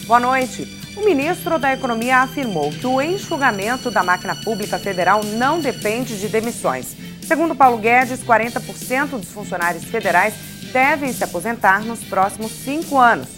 Boa noite. O ministro da Economia afirmou que o enxugamento da máquina pública federal não depende de demissões. Segundo Paulo Guedes, 40% dos funcionários federais devem se aposentar nos próximos 5 anos.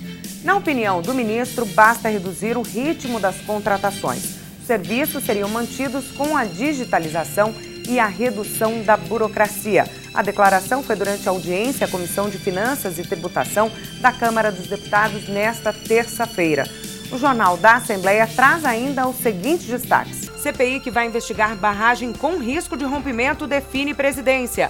Na opinião do ministro, basta reduzir o ritmo das contratações. Os serviços seriam mantidos com a digitalização e a redução da burocracia. A declaração foi durante a audiência à Comissão de Finanças e Tributação da Câmara dos Deputados nesta terça-feira. O Jornal da Assembleia traz ainda os seguintes destaques. CPI que vai investigar barragem com risco de rompimento define presidência.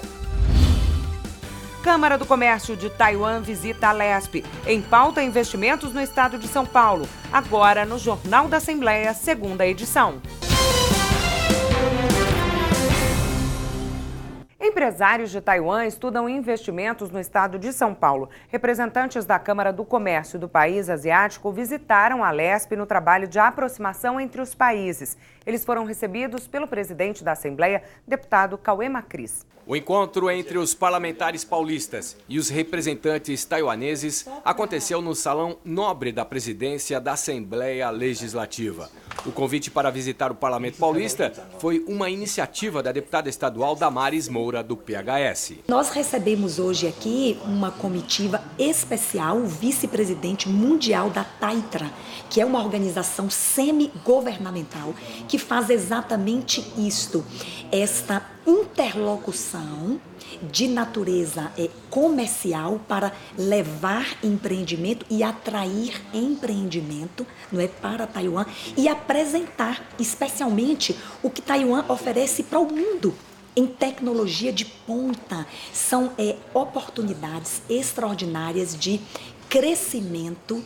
Câmara do Comércio de Taiwan visita a Lesp. Em pauta, investimentos no estado de São Paulo. Agora no Jornal da Assembleia, segunda edição. Empresários de Taiwan estudam investimentos no estado de São Paulo. Representantes da Câmara do Comércio do país asiático visitaram a Lesp no trabalho de aproximação entre os países. Eles foram recebidos pelo presidente da Assembleia, deputado Cauê Macris. O encontro entre os parlamentares paulistas e os representantes taiwaneses aconteceu no Salão Nobre da Presidência da Assembleia Legislativa. O convite para visitar o Parlamento Paulista foi uma iniciativa da deputada estadual Damares Moura, do PHS. Nós recebemos hoje aqui uma comitiva especial, o vice-presidente mundial da Taitra, que é uma organização semi-governamental que faz exatamente isto, esta interlocução de natureza comercial para levar empreendimento e atrair empreendimento, não é, para Taiwan e apresentar especialmente o que Taiwan oferece para o mundo em tecnologia de ponta. São oportunidades extraordinárias de crescimento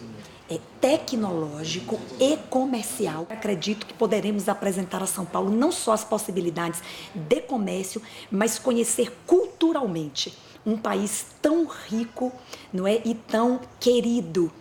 tecnológico e comercial. Acredito que poderemos apresentar a São Paulo não só as possibilidades de comércio, mas conhecer culturalmente um país tão rico, não é, e tão querido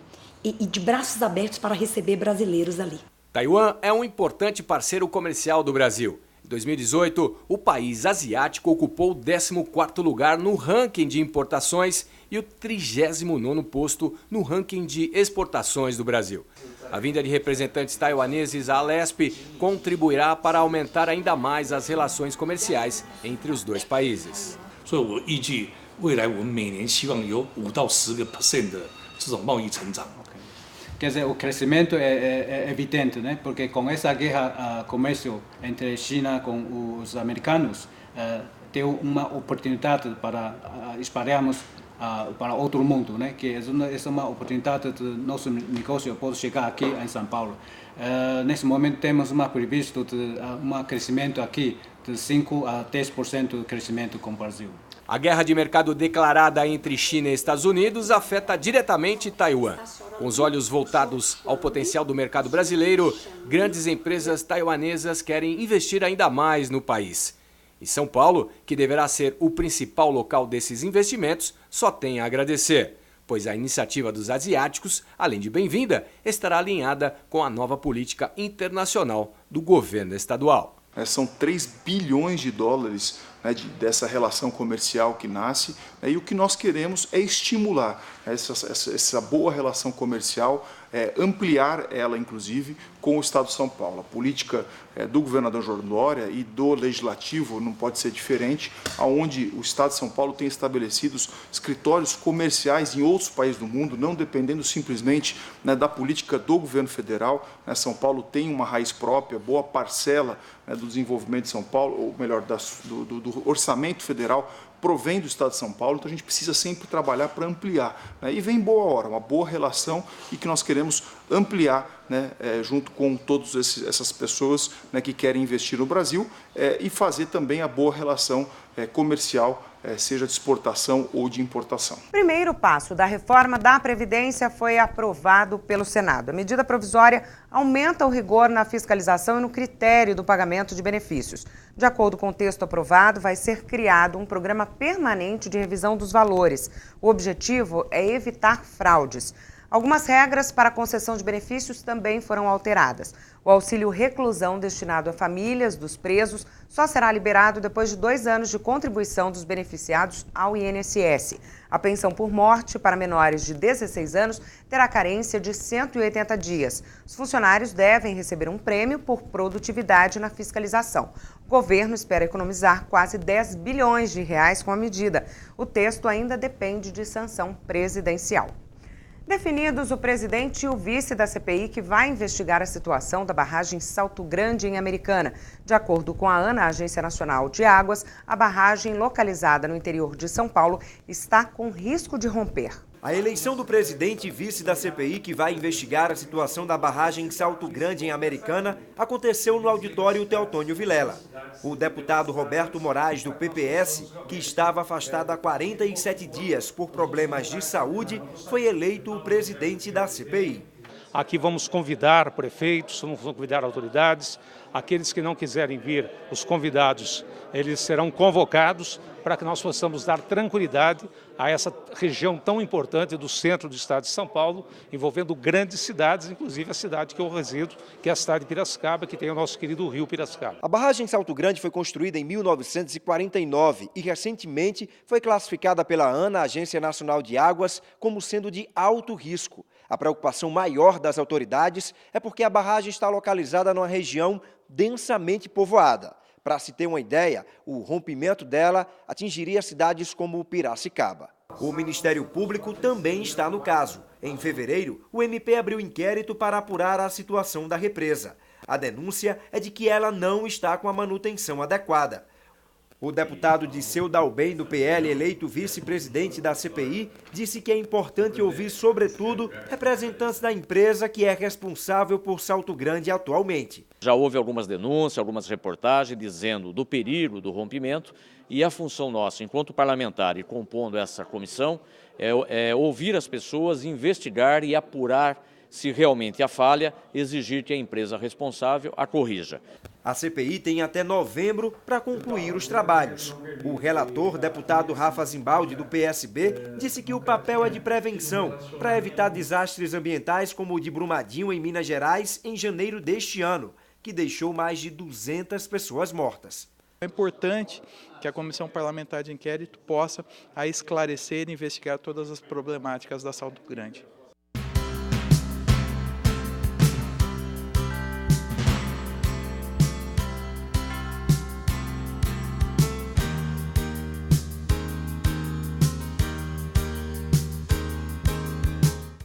e de braços abertos para receber brasileiros ali. Taiwan é um importante parceiro comercial do Brasil. Em 2018, o país asiático ocupou o 14º lugar no ranking de importações e o 39º posto no ranking de exportações do Brasil. A vinda de representantes taiwaneses à Lesp contribuirá para aumentar ainda mais as relações comerciais entre os dois países. Quer dizer, o crescimento é evidente, né? Porque com essa guerra comércio entre China com os americanos, deu uma oportunidade para espalharmos para outro mundo, né? Que é uma oportunidade de nosso negócio pode chegar aqui em São Paulo. Nesse momento temos previsto um crescimento aqui de 5 a 10% de crescimento com o Brasil. A guerra de mercado declarada entre China e Estados Unidos afeta diretamente Taiwan. Com os olhos voltados ao potencial do mercado brasileiro, grandes empresas taiwanesas querem investir ainda mais no país. E São Paulo, que deverá ser o principal local desses investimentos, só tem a agradecer, pois a iniciativa dos asiáticos, além de bem-vinda, estará alinhada com a nova política internacional do governo estadual. São 3 bilhões de dólares, né, dessa relação comercial que nasce, né, e o que nós queremos é estimular essa boa relação comercial, ampliar ela, inclusive, com o Estado de São Paulo. A política do governador João Dória e do Legislativo não pode ser diferente, onde o Estado de São Paulo tem estabelecido escritórios comerciais em outros países do mundo, não dependendo simplesmente, né, da política do governo federal. Né, São Paulo tem uma raiz própria, boa parcela, né, do desenvolvimento de São Paulo, ou melhor, do orçamento federal, provém do Estado de São Paulo, então a gente precisa sempre trabalhar para ampliar, né? E vem boa hora, uma boa relação e que nós queremos ampliar, né, junto com todas essas pessoas, né, que querem investir no Brasil e fazer também a boa relação comercial, seja de exportação ou de importação. O primeiro passo da reforma da Previdência foi aprovado pelo Senado. A medida provisória aumenta o rigor na fiscalização e no critério do pagamento de benefícios. De acordo com o texto aprovado, vai ser criado um programa permanente de revisão dos valores. O objetivo é evitar fraudes. Algumas regras para a concessão de benefícios também foram alteradas. O auxílio reclusão destinado a famílias dos presos só será liberado depois de 2 anos de contribuição dos beneficiados ao INSS. A pensão por morte para menores de 16 anos terá carência de 180 dias. Os funcionários devem receber um prêmio por produtividade na fiscalização. O governo espera economizar quase 10 bilhões de reais com a medida. O texto ainda depende de sanção presidencial. Definidos o presidente e o vice da CPI que vai investigar a situação da barragem Salto Grande em Americana. De acordo com a ANA, a Agência Nacional de Águas, a barragem localizada no interior de São Paulo está com risco de romper. A eleição do presidente e vice da CPI, que vai investigar a situação da barragem Salto Grande em Americana, aconteceu no auditório Teotônio Vilela. O deputado Roberto Moraes, do PPS, que estava afastado há 47 dias por problemas de saúde, foi eleito o presidente da CPI. Aqui vamos convidar prefeitos, vamos convidar autoridades. Aqueles que não quiserem vir, os convidados, eles serão convocados para que nós possamos dar tranquilidade a essa região tão importante do centro do estado de São Paulo, envolvendo grandes cidades, inclusive a cidade que eu resido, que é a cidade de Piracicaba, que tem o nosso querido rio Piracicaba. A barragem Salto Grande foi construída em 1949 e recentemente foi classificada pela ANA, Agência Nacional de Águas, como sendo de alto risco. A preocupação maior das autoridades é porque a barragem está localizada numa região densamente povoada. Para se ter uma ideia, o rompimento dela atingiria cidades como Piracicaba. O Ministério Público também está no caso. Em fevereiro, o MP abriu inquérito para apurar a situação da represa. A denúncia é de que ela não está com a manutenção adequada. O deputado Disseu Dalben, do PL, eleito vice-presidente da CPI, disse que é importante ouvir, sobretudo, representantes da empresa que é responsável por Salto Grande atualmente. Já houve algumas denúncias, algumas reportagens dizendo do perigo do rompimento e a função nossa, enquanto parlamentar e compondo essa comissão, é ouvir as pessoas, investigar e apurar se realmente há falha, exigir que a empresa responsável a corrija. A CPI tem até novembro para concluir os trabalhos. O relator, deputado Rafa Zimbaldi, do PSB, disse que o papel é de prevenção, para evitar desastres ambientais como o de Brumadinho, em Minas Gerais, em janeiro deste ano, que deixou mais de 200 pessoas mortas. É importante que a Comissão Parlamentar de Inquérito possa esclarecer e investigar todas as problemáticas da Salto Grande.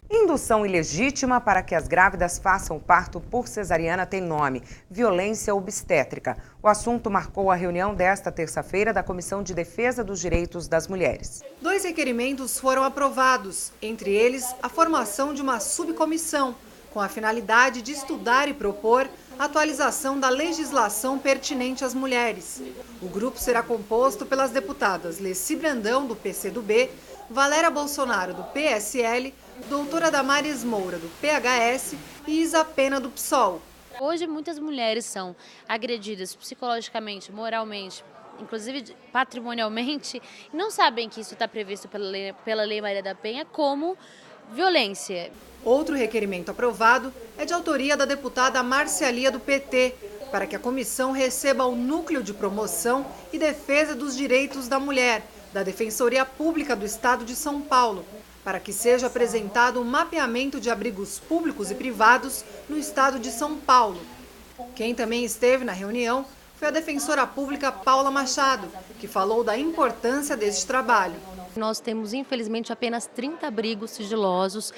Indução ilegítima para que as grávidas façam parto por cesariana tem nome: violência obstétrica. O assunto marcou a reunião desta terça-feira da Comissão de Defesa dos Direitos das Mulheres. 2 requerimentos foram aprovados, entre eles a formação de uma subcomissão, com a finalidade de estudar e propor a atualização da legislação pertinente às mulheres. O grupo será composto pelas deputadas Leci Brandão, do PCdoB, Valéria Bolsonaro, do PSL, doutora Damares Moura, do PHS e Isa Pena, do PSOL. Hoje muitas mulheres são agredidas psicologicamente, moralmente, inclusive patrimonialmente, e não sabem que isso está previsto pela Lei Maria da Penha como violência. Outro requerimento aprovado é de autoria da deputada Marcialia, do PT, para que a comissão receba o Núcleo de Promoção e Defesa dos Direitos da Mulher, da Defensoria Pública do Estado de São Paulo, para que seja apresentado um mapeamento de abrigos públicos e privados no estado de São Paulo. Quem também esteve na reunião foi a defensora pública Paula Machado, que falou da importância deste trabalho. Nós temos, infelizmente, apenas 30 abrigos sigilosos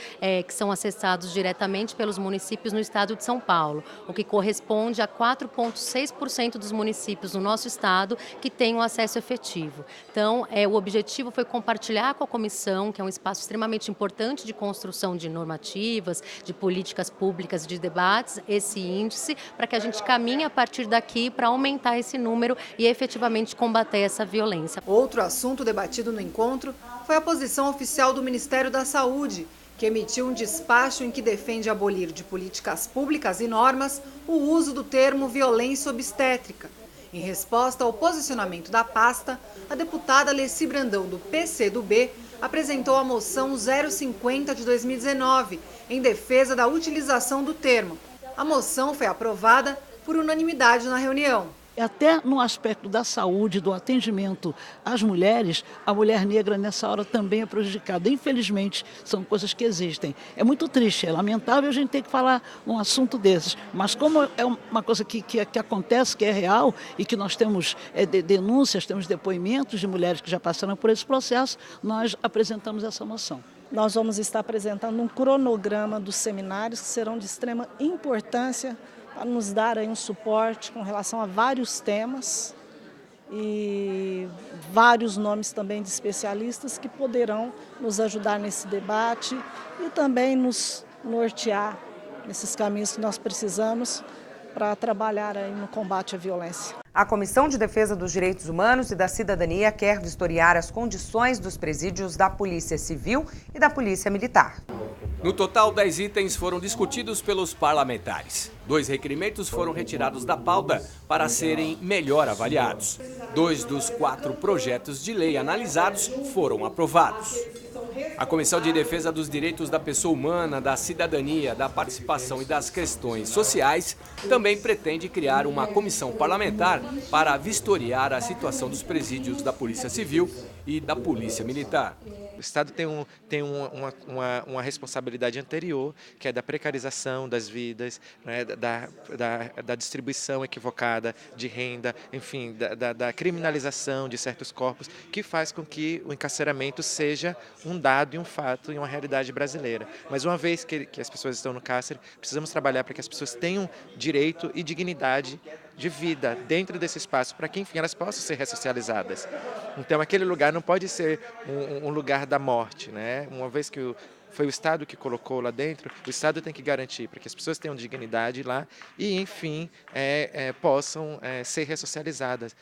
que são acessados diretamente pelos municípios no estado de São Paulo, o que corresponde a 4,6% dos municípios do nosso estado que têm um acesso efetivo. Então, o objetivo foi compartilhar com a comissão, que é um espaço extremamente importante de construção de normativas, de políticas públicas, de debates, esse índice, para que a gente caminhe a partir daqui para aumentar esse número e efetivamente combater essa violência. Outro assunto debatido no encontro foi a posição oficial do Ministério da Saúde, que emitiu um despacho em que defende abolir de políticas públicas e normas o uso do termo violência obstétrica. Em resposta ao posicionamento da pasta, a deputada Leci Brandão, do PCdoB, apresentou a moção 050 de 2019, em defesa da utilização do termo. A moção foi aprovada por unanimidade na reunião. Até no aspecto da saúde, do atendimento às mulheres, a mulher negra nessa hora também é prejudicada. Infelizmente, são coisas que existem. É muito triste, é lamentável a gente ter que falar um assunto desses. Mas como é uma coisa que acontece, que é real e que nós temos denúncias, temos depoimentos de mulheres que já passaram por esse processo, nós apresentamos essa moção. Nós vamos estar apresentando um cronograma dos seminários que serão de extrema importância para nos dar aí um suporte com relação a vários temas e vários nomes também de especialistas que poderão nos ajudar nesse debate e também nos nortear nesses caminhos que nós precisamos para trabalhar aí no combate à violência. A Comissão de Defesa dos Direitos Humanos e da Cidadania quer vistoriar as condições dos presídios da Polícia Civil e da Polícia Militar. No total, 10 itens foram discutidos pelos parlamentares. 2 requerimentos foram retirados da pauta para serem melhor avaliados. 2 dos 4 projetos de lei analisados foram aprovados. A Comissão de Defesa dos Direitos da Pessoa Humana, da Cidadania, da Participação e das Questões Sociais também pretende criar uma comissão parlamentar para vistoriar a situação dos presídios da Polícia Civil e da Polícia Militar. O Estado tem uma responsabilidade anterior, que é da precarização das vidas, né, da distribuição equivocada de renda, enfim, da criminalização de certos corpos, que faz com que o encarceramento seja um dado e um fato e uma realidade brasileira. Mas uma vez que as pessoas estão no cárcere, precisamos trabalhar para que as pessoas tenham direito e dignidade de vida dentro desse espaço, para que, enfim, elas possam ser ressocializadas. Então, aquele lugar não pode ser um lugar da morte, né? Uma vez que foi o Estado que colocou lá dentro, o Estado tem que garantir para que as pessoas tenham dignidade lá e, enfim, possam ser ressocializadas.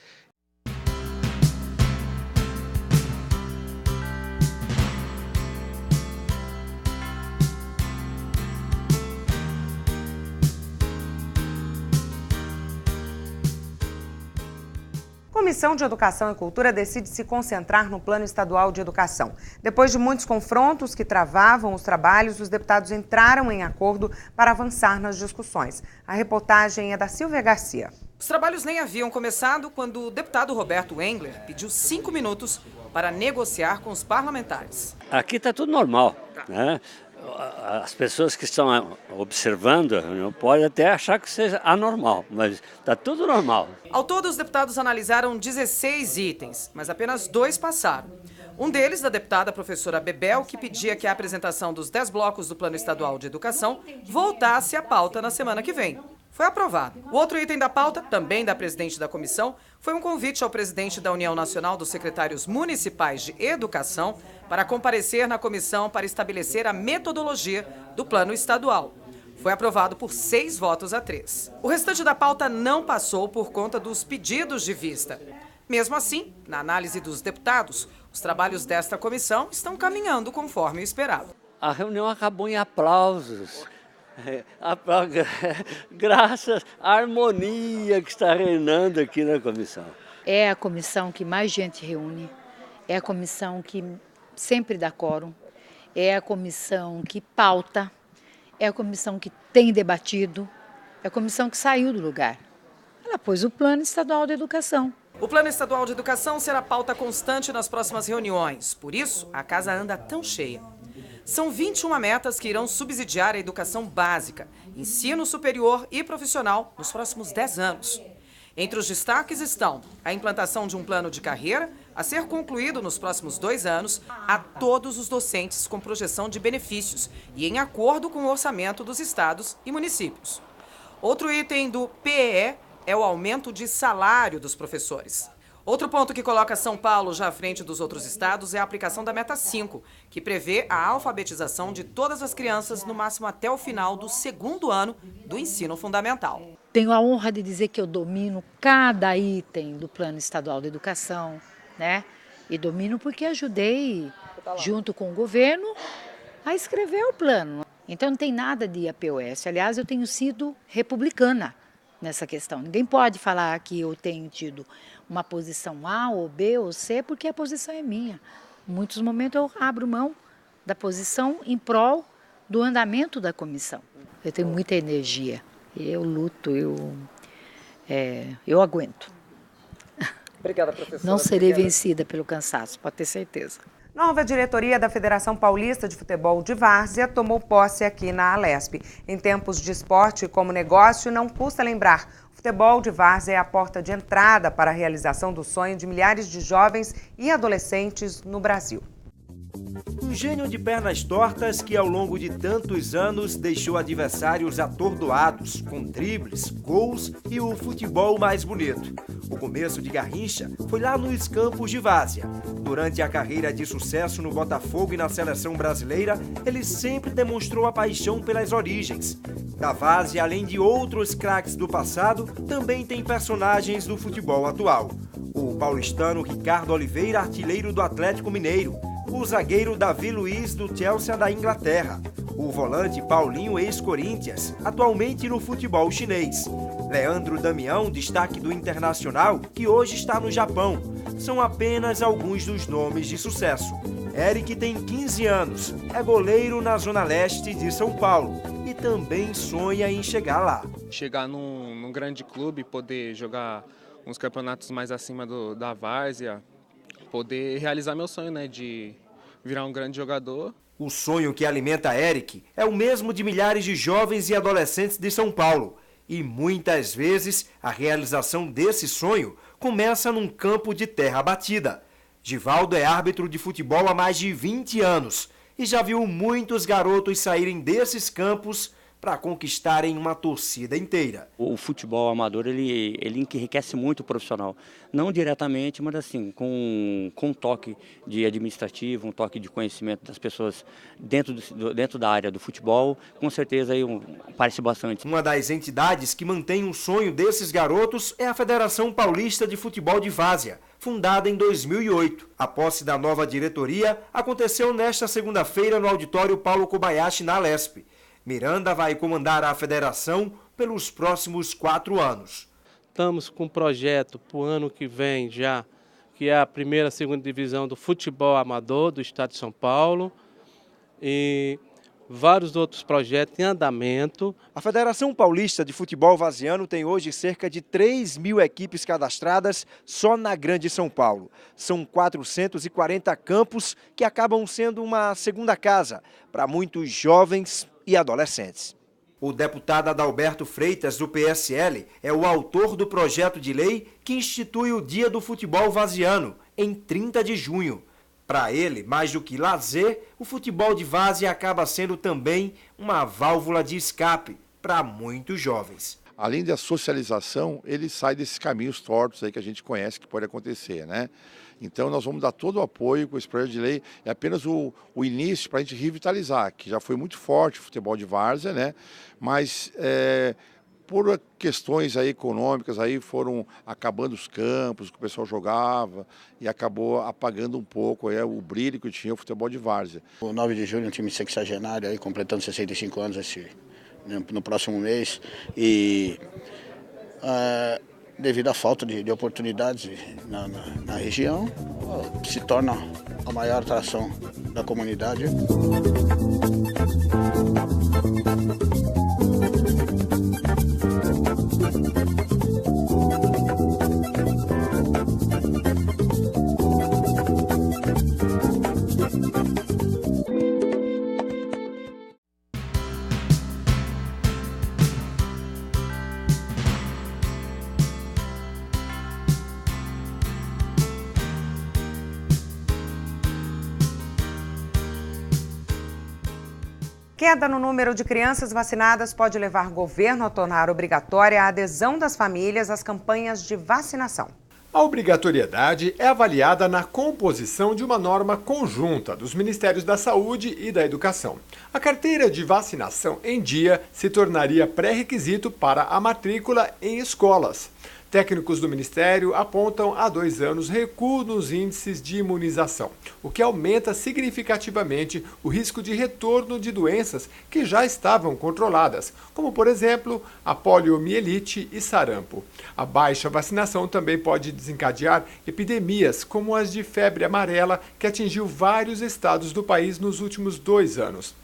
A Comissão de Educação e Cultura decide se concentrar no Plano Estadual de Educação. Depois de muitos confrontos que travavam os trabalhos, os deputados entraram em acordo para avançar nas discussões. A reportagem é da Silvia Garcia. Os trabalhos nem haviam começado quando o deputado Roberto Engler pediu 5 minutos para negociar com os parlamentares. Aqui está tudo normal, né? As pessoas que estão observando não podem até achar que seja anormal, mas está tudo normal. Ao todo, os deputados analisaram 16 itens, mas apenas 2 passaram. Um deles, da deputada professora Bebel, que pedia que a apresentação dos 10 blocos do Plano Estadual de Educação voltasse à pauta na semana que vem. Foi aprovado. O outro item da pauta, também da presidente da comissão, foi um convite ao presidente da União Nacional dos Secretários Municipais de Educação para comparecer na comissão para estabelecer a metodologia do plano estadual. Foi aprovado por 6 votos a 3. O restante da pauta não passou por conta dos pedidos de vista. Mesmo assim, na análise dos deputados, os trabalhos desta comissão estão caminhando conforme o esperado. A reunião acabou em aplausos. Graças à harmonia que está reinando aqui na comissão. É a comissão que mais gente reúne, é a comissão que sempre dá quórum, é a comissão que pauta, é a comissão que tem debatido, é a comissão que saiu do lugar. Ela pôs o Plano Estadual de Educação. O Plano Estadual de Educação será pauta constante nas próximas reuniões, por isso a casa anda tão cheia. São 21 metas que irão subsidiar a educação básica, ensino superior e profissional nos próximos 10 anos. Entre os destaques estão a implantação de um plano de carreira a ser concluído nos próximos 2 anos a todos os docentes com projeção de benefícios e em acordo com o orçamento dos estados e municípios. Outro item do PEE é o aumento de salário dos professores. Outro ponto que coloca São Paulo já à frente dos outros estados é a aplicação da Meta 5, que prevê a alfabetização de todas as crianças no máximo até o final do 2º ano do ensino fundamental. Tenho a honra de dizer que eu domino cada item do Plano Estadual de Educação, né? E domino porque ajudei, junto com o governo, a escrever o plano. Então não tem nada de APOS. Aliás, eu tenho sido republicana nessa questão. Ninguém pode falar que eu tenho tido uma posição A ou B ou C, porque a posição é minha. Em muitos momentos eu abro mão da posição em prol do andamento da comissão. Eu tenho muita energia, eu luto, eu aguento. Obrigada, professora. Não serei vencida pelo cansaço, pode ter certeza. Nova diretoria da Federação Paulista de Futebol de Várzea tomou posse aqui na Alesp. Em tempos de esporte como negócio, não custa lembrar, o futebol de várzea é a porta de entrada para a realização do sonho de milhares de jovens e adolescentes no Brasil. Um gênio de pernas tortas que ao longo de tantos anos deixou adversários atordoados, com dribles, gols e o futebol mais bonito. O começo de Garrincha foi lá nos campos de várzea. Durante a carreira de sucesso no Botafogo e na seleção brasileira, ele sempre demonstrou a paixão pelas origens. Da várzea, além de outros craques do passado, também tem personagens do futebol atual. O paulistano Ricardo Oliveira, artilheiro do Atlético Mineiro. O zagueiro Davi Luiz, do Chelsea da Inglaterra. O volante Paulinho, ex-Corinthians, atualmente no futebol chinês. Leandro Damião, destaque do Internacional, que hoje está no Japão. São apenas alguns dos nomes de sucesso. Eric tem 15 anos, é goleiro na Zona Leste de São Paulo e também sonha em chegar lá. Chegar num grande clube, poder jogar uns campeonatos mais acima da várzea, poder realizar meu sonho, né, de virar um grande jogador. O sonho que alimenta Eric é o mesmo de milhares de jovens e adolescentes de São Paulo. E muitas vezes a realização desse sonho começa num campo de terra batida. Givaldo é árbitro de futebol há mais de 20 anos e já viu muitos garotos saírem desses campos para conquistarem uma torcida inteira. O futebol amador, ele enriquece muito o profissional. Não diretamente, mas assim, com um toque de administrativo, um toque de conhecimento das pessoas dentro da área do futebol, com certeza aí parece bastante. Uma das entidades que mantém o sonho desses garotos é a Federação Paulista de Futebol de Várzea, fundada em 2008. A posse da nova diretoria aconteceu nesta segunda-feira no auditório Paulo Kobayashi, na Alesp. Miranda vai comandar a federação pelos próximos 4 anos. Estamos com um projeto para o ano que vem já, que é a primeira e segunda divisão do futebol amador do estado de São Paulo e vários outros projetos em andamento. A Federação Paulista de Futebol Varziano tem hoje cerca de 3.000 equipes cadastradas só na Grande São Paulo. São 440 campos que acabam sendo uma segunda casa para muitos jovens e adolescentes. O deputado Adalberto Freitas, do PSL, é o autor do projeto de lei que institui o Dia do Futebol Varziano, em 30 de junho. Para ele, mais do que lazer, o futebol de várzea acaba sendo também uma válvula de escape para muitos jovens. Além da socialização, ele sai desses caminhos tortos aí que a gente conhece que pode acontecer, né? Então nós vamos dar todo o apoio com esse projeto de lei, é apenas o início para a gente revitalizar, que já foi muito forte o futebol de várzea, né? Mas por questões aí econômicas aí foram acabando os campos que o pessoal jogava e acabou apagando um pouco aí o brilho que tinha o futebol de várzea. O 9 de julho é um time sexagenário aí completando 65 anos no próximo mês e devido à falta de oportunidades na região, se torna a maior atração da comunidade. Queda no número de crianças vacinadas pode levar o governo a tornar obrigatória a adesão das famílias às campanhas de vacinação. A obrigatoriedade é avaliada na composição de uma norma conjunta dos Ministérios da Saúde e da Educação. A carteira de vacinação em dia se tornaria pré-requisito para a matrícula em escolas. Técnicos do Ministério apontam há 2 anos recuo nos índices de imunização, o que aumenta significativamente o risco de retorno de doenças que já estavam controladas, como, por exemplo, a poliomielite e sarampo. A baixa vacinação também pode desencadear epidemias, como as de febre amarela, que atingiu vários estados do país nos últimos 2 anos.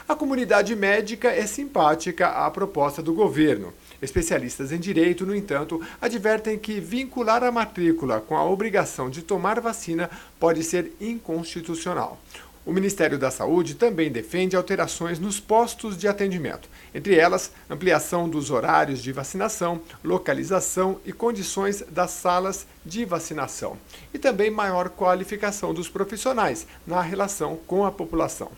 A comunidade médica é simpática à proposta do governo. Especialistas em direito, no entanto, advertem que vincular a matrícula com a obrigação de tomar vacina pode ser inconstitucional. O Ministério da Saúde também defende alterações nos postos de atendimento, entre elas, ampliação dos horários de vacinação, localização e condições das salas de vacinação, e também maior qualificação dos profissionais na relação com a população.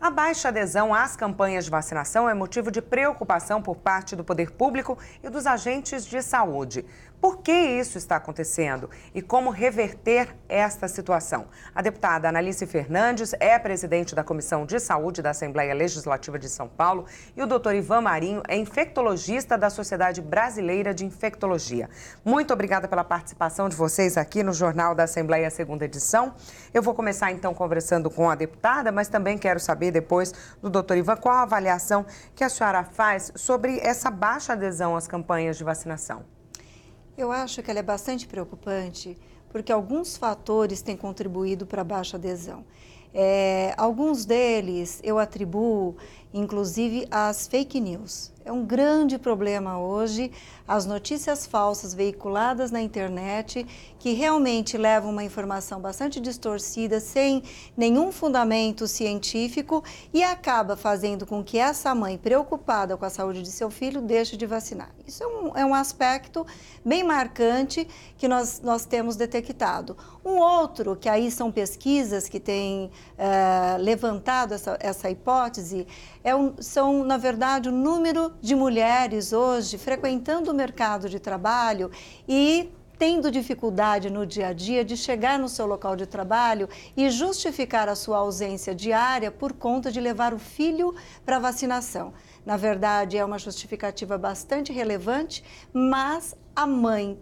A baixa adesão às campanhas de vacinação é motivo de preocupação por parte do poder público e dos agentes de saúde. Por que isso está acontecendo e como reverter esta situação? A deputada Analice Fernandes é presidente da Comissão de Saúde da Assembleia Legislativa de São Paulo e o doutor Ivan Marinho é infectologista da Sociedade Brasileira de Infectologia. Muito obrigada pela participação de vocês aqui no Jornal da Assembleia, segunda edição. Eu vou começar então conversando com a deputada, mas também quero saber depois do doutor Ivan qual a avaliação que a senhora faz sobre essa baixa adesão às campanhas de vacinação. Eu acho que ela é bastante preocupante porque alguns fatores têm contribuído para a baixa adesão. Alguns deles eu atribuo, inclusive, às fake news. É um grande problema hoje as notícias falsas veiculadas na internet que realmente levam uma informação bastante distorcida, sem nenhum fundamento científico e acaba fazendo com que essa mãe, preocupada com a saúde de seu filho, deixe de vacinar. Isso é um aspecto bem marcante que nós temos detectado. Um outro, que aí são pesquisas que têm levantado essa hipótese, são, na verdade, o número de mulheres hoje frequentando o mercado de trabalho e tendo dificuldade no dia a dia de chegar no seu local de trabalho e justificar a sua ausência diária por conta de levar o filho para vacinação. Na verdade, é uma justificativa bastante relevante, mas a mãe,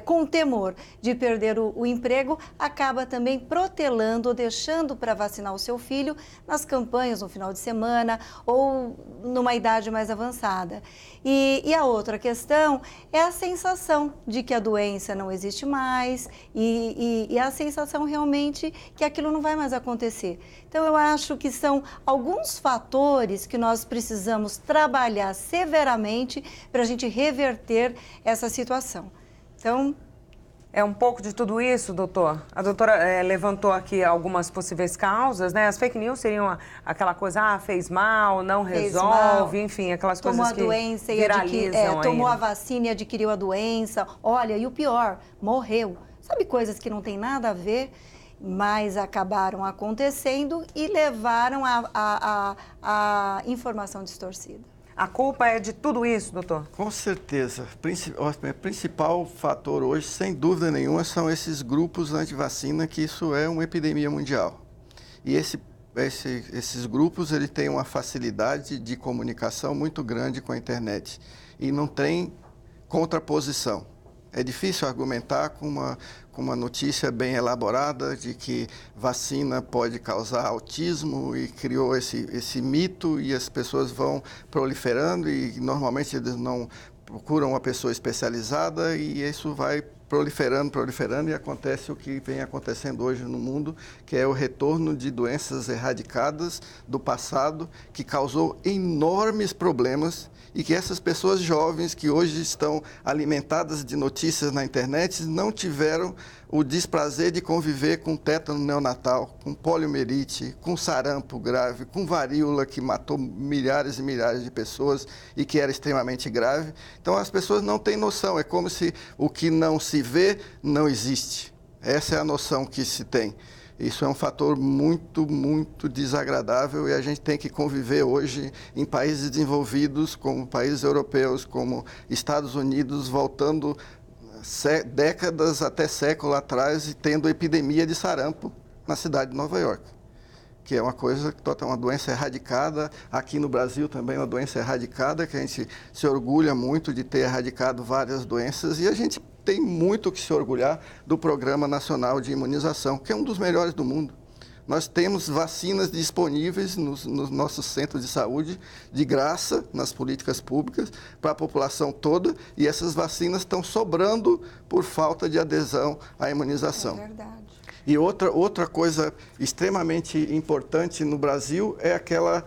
com temor de perder o emprego, acaba também protelando ou deixando para vacinar o seu filho nas campanhas no final de semana ou numa idade mais avançada. E a outra questão é a sensação de que a doença não existe mais e a sensação realmente que aquilo não vai mais acontecer. Então, eu acho que são alguns fatores que nós precisamos trabalhar severamente para a gente reverter essa situação. Então, é um pouco de tudo isso, doutor? A doutora levantou aqui algumas possíveis causas, né? As fake news seriam aquela coisa, fez mal, não resolve, enfim, aquelas coisas que viralizam. Tomou a vacina e adquiriu a doença. Olha, e o pior, morreu. Sabe, coisas que não tem nada a ver, mas acabaram acontecendo e levaram a informação distorcida. A culpa é de tudo isso, doutor? Com certeza. O principal fator hoje, sem dúvida nenhuma, são esses grupos anti-vacina, que isso é uma epidemia mundial. E esses grupos têm uma facilidade de comunicação muito grande com a internet e não tem contraposição. É difícil argumentar com uma notícia bem elaborada de que vacina pode causar autismo e criou esse mito e as pessoas vão proliferando e normalmente eles não procuram uma pessoa especializada e isso vai proliferando e acontece o que vem acontecendo hoje no mundo, que é o retorno de doenças erradicadas do passado, que causou enormes problemas e que essas pessoas jovens que hoje estão alimentadas de notícias na internet não tiveram o desprazer de conviver com tétano neonatal, com poliomielite, com sarampo grave, com varíola que matou milhares e milhares de pessoas e que era extremamente grave. Então as pessoas não têm noção, é como se o que não se vê não existe. Essa é a noção que se tem. Isso é um fator muito, muito desagradável e a gente tem que conviver hoje em países desenvolvidos, como países europeus, como Estados Unidos, voltando décadas até século atrás e tendo epidemia de sarampo na cidade de Nova York. que é uma coisa, uma doença erradicada, aqui no Brasil também uma doença erradicada, que a gente se orgulha muito de ter erradicado várias doenças, e a gente tem muito que se orgulhar do Programa Nacional de Imunização, que é um dos melhores do mundo. Nós temos vacinas disponíveis nos nossos centros de saúde, de graça, nas políticas públicas, para a população toda, e essas vacinas estão sobrando por falta de adesão à imunização. É verdade. E outra coisa extremamente importante no Brasil é aquela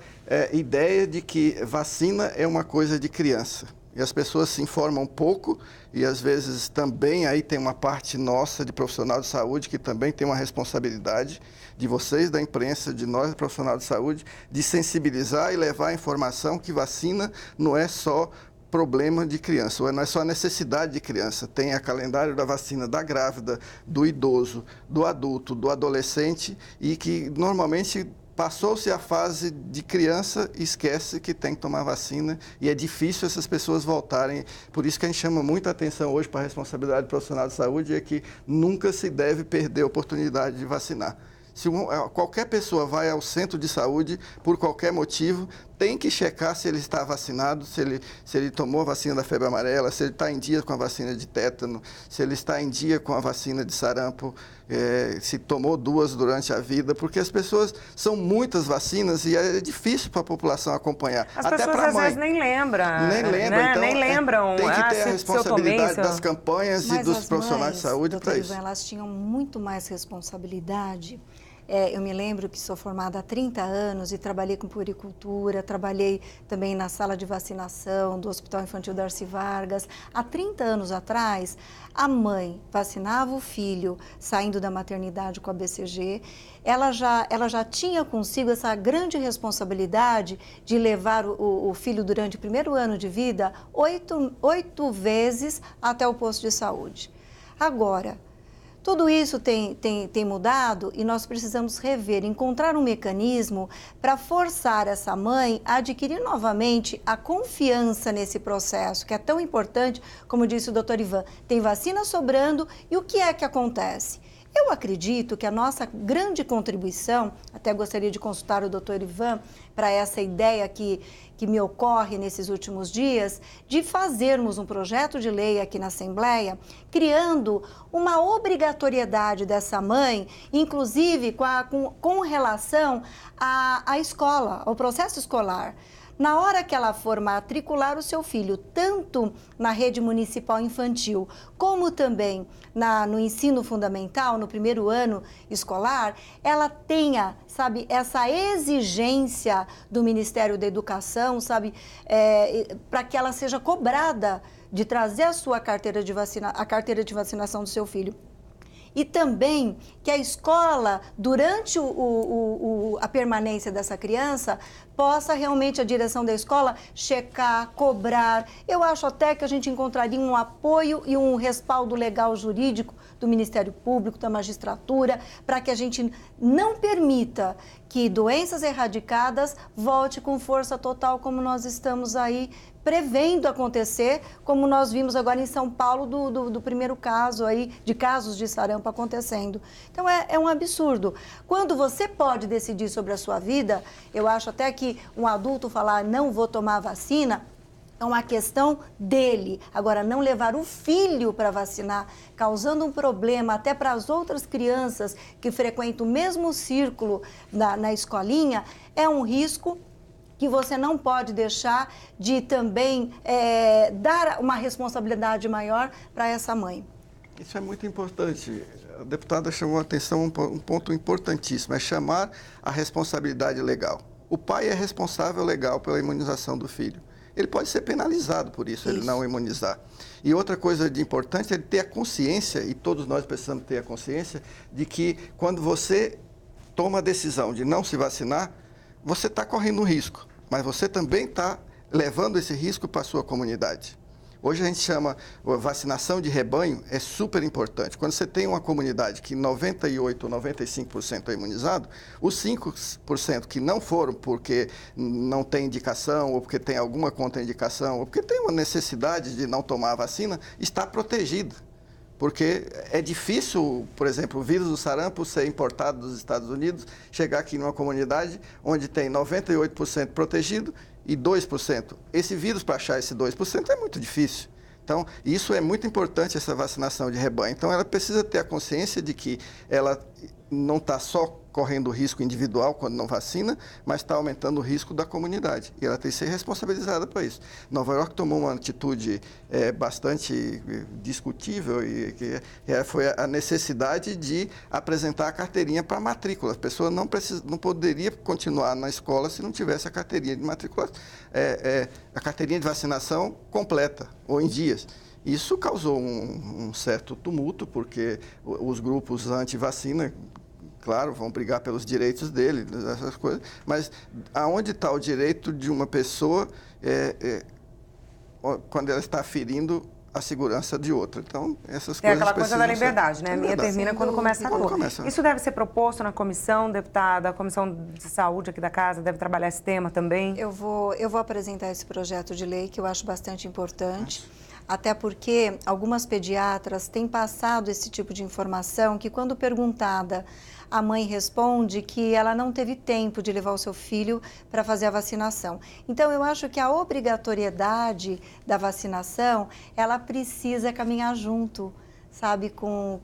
ideia de que vacina é uma coisa de criança. E as pessoas se informam pouco e, às vezes, também aí tem uma parte nossa de profissional de saúde que também tem uma responsabilidade de vocês da imprensa, de nós, profissionais de saúde, de sensibilizar e levar a informação que vacina não é só problema de criança, não é só a necessidade de criança. Tem a calendário da vacina da grávida, do idoso, do adulto, do adolescente e que normalmente passou-se a fase de criança e esquece que tem que tomar vacina e é difícil essas pessoas voltarem. Por isso que a gente chama muita atenção hoje para a responsabilidade profissional de saúde, é que nunca se deve perder a oportunidade de vacinar. Se qualquer pessoa vai ao centro de saúde, por qualquer motivo, tem que checar se ele está vacinado, se ele tomou a vacina da febre amarela, se ele está em dia com a vacina de tétano, se ele está em dia com a vacina de sarampo, se tomou 2 durante a vida, porque as pessoas, são muitas vacinas e é difícil para a população acompanhar. As até pessoas para a às mãe. vezes nem lembram. Nem lembram, né? então Nem lembram. Tem que ter a responsabilidade tomei, das campanhas e dos profissionais de saúde para isso. Ivan, elas tinham muito mais responsabilidade. Eu me lembro que sou formada há 30 anos e trabalhei com puericultura, trabalhei também na sala de vacinação do Hospital Infantil Darcy Vargas. Há 30 anos atrás, a mãe vacinava o filho saindo da maternidade com a BCG. Ela já tinha consigo essa grande responsabilidade de levar o filho durante o primeiro ano de vida 8 vezes até o posto de saúde. Agora, tudo isso tem mudado e nós precisamos rever, encontrar um mecanismo para forçar essa mãe a adquirir novamente a confiança nesse processo, que é tão importante, como disse o doutor Ivan. Tem vacina sobrando e o que é que acontece? Eu acredito que a nossa grande contribuição, até gostaria de consultar o doutor Ivan para essa ideia que me ocorre nesses últimos dias, de fazermos um projeto de lei aqui na Assembleia, criando uma obrigatoriedade dessa mãe, inclusive com relação à escola, ao processo escolar. Na hora que ela for matricular o seu filho, tanto na rede municipal infantil, como também no ensino fundamental, no primeiro ano escolar, ela tenha, sabe, essa exigência do Ministério da Educação, sabe, para que ela seja cobrada de trazer a sua carteira de vacinação do seu filho. E também que a escola, durante a permanência dessa criança, possa realmente a direção da escola checar, cobrar. Eu acho até que a gente encontraria um apoio e um respaldo legal jurídico do Ministério Público, da magistratura, para que a gente não permita que doenças erradicadas volte com força total, como nós estamos aí prevendo acontecer, como nós vimos agora em São Paulo do primeiro caso aí, de casos de sarampo acontecendo. Então é um absurdo. Quando você pode decidir sobre a sua vida, eu acho até que um adulto falar não vou tomar vacina, é uma questão dele. Agora, não levar o filho para vacinar, causando um problema até para as outras crianças que frequentam o mesmo círculo na escolinha, é um risco que você não pode deixar de também dar uma responsabilidade maior para essa mãe. Isso é muito importante. A deputada chamou a atenção um ponto importantíssimo, é chamar a responsabilidade legal. O pai é responsável legal pela imunização do filho. Ele pode ser penalizado por isso, ele não imunizar. E outra coisa de importante é ele ter a consciência, e todos nós precisamos ter a consciência, de que quando você toma a decisão de não se vacinar, você está correndo um risco, mas você também está levando esse risco para a sua comunidade. Hoje a gente chama vacinação de rebanho, é super importante. Quando você tem uma comunidade que 98% ou 95% é imunizado, os 5% que não foram porque não tem indicação, ou porque tem alguma contraindicação, ou porque tem uma necessidade de não tomar a vacina, está protegido. Porque é difícil, por exemplo, o vírus do sarampo ser importado dos Estados Unidos, chegar aqui numa comunidade onde tem 98% protegido e 2%. Esse vírus, para achar esse 2%, é muito difícil. Então, isso é muito importante, essa vacinação de rebanho. Então, ela precisa ter a consciência de que ela não está só correndo risco individual quando não vacina, mas está aumentando o risco da comunidade. E ela tem que ser responsabilizada por isso. Nova York tomou uma atitude bastante discutível e que foi a necessidade de apresentar a carteirinha para a matrícula. A pessoa não poderia continuar na escola se não tivesse a carteirinha de matrícula, a carteirinha de vacinação completa ou em dias. Isso causou um certo tumulto, porque os grupos anti-vacina, claro, vão brigar pelos direitos dele, essas coisas, mas aonde está o direito de uma pessoa quando ela está ferindo a segurança de outra? Então, essas coisas é aquela coisa da liberdade, né? A minha termina quando começa a tua. Isso deve ser proposto na comissão, deputada, a Comissão de Saúde aqui da Casa deve trabalhar esse tema também? Eu vou apresentar esse projeto de lei que eu acho bastante importante. Até porque algumas pediatras têm passado esse tipo de informação que, quando perguntada, a mãe responde que ela não teve tempo de levar o seu filho para fazer a vacinação. Então, eu acho que a obrigatoriedade da vacinação, ela precisa caminhar junto, sabe, com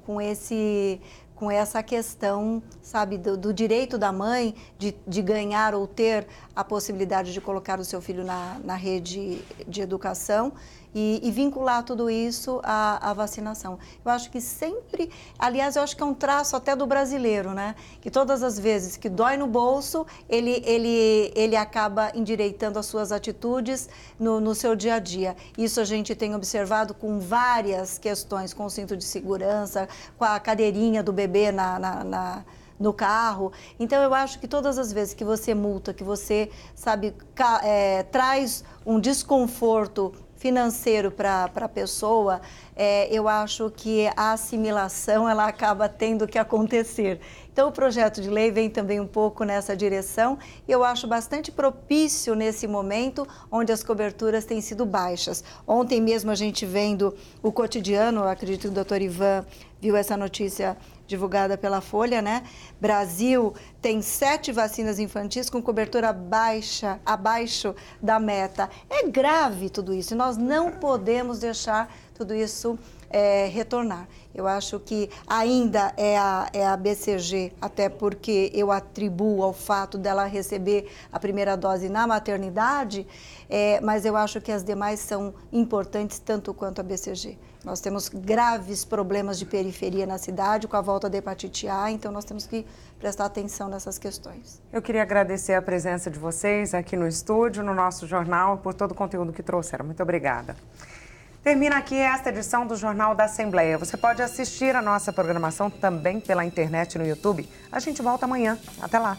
essa questão, sabe, do direito da mãe de ganhar ou ter a possibilidade de colocar o seu filho na rede de educação e vincular tudo isso à vacinação. Eu acho que sempre, aliás, eu acho que é um traço até do brasileiro, né? Que todas as vezes que dói no bolso, ele acaba endireitando as suas atitudes no seu dia a dia. Isso a gente tem observado com várias questões, com o cinto de segurança, com a cadeirinha do bebê no carro. Então, eu acho que todas as vezes que você multa, que você, sabe, traz um desconforto financeiro para a pessoa, eu acho que a assimilação ela acaba tendo que acontecer. Então, o projeto de lei vem também um pouco nessa direção e eu acho bastante propício nesse momento onde as coberturas têm sido baixas. Ontem mesmo a gente vendo o Cotidiano, eu acredito que o doutor Ivan viu essa notícia divulgada pela Folha, né? Brasil tem 7 vacinas infantis com cobertura abaixo da meta. É grave tudo isso e nós não podemos deixar tudo isso retornar. Eu acho que ainda é a BCG, até porque eu atribuo ao fato dela receber a primeira dose na maternidade, mas eu acho que as demais são importantes tanto quanto a BCG. Nós temos graves problemas de periferia na cidade com a volta da hepatite A, então nós temos que prestar atenção nessas questões. Eu queria agradecer a presença de vocês aqui no estúdio, no nosso jornal, por todo o conteúdo que trouxeram. Muito obrigada. Termina aqui esta edição do Jornal da Assembleia. Você pode assistir a nossa programação também pela internet no YouTube. A gente volta amanhã. Até lá.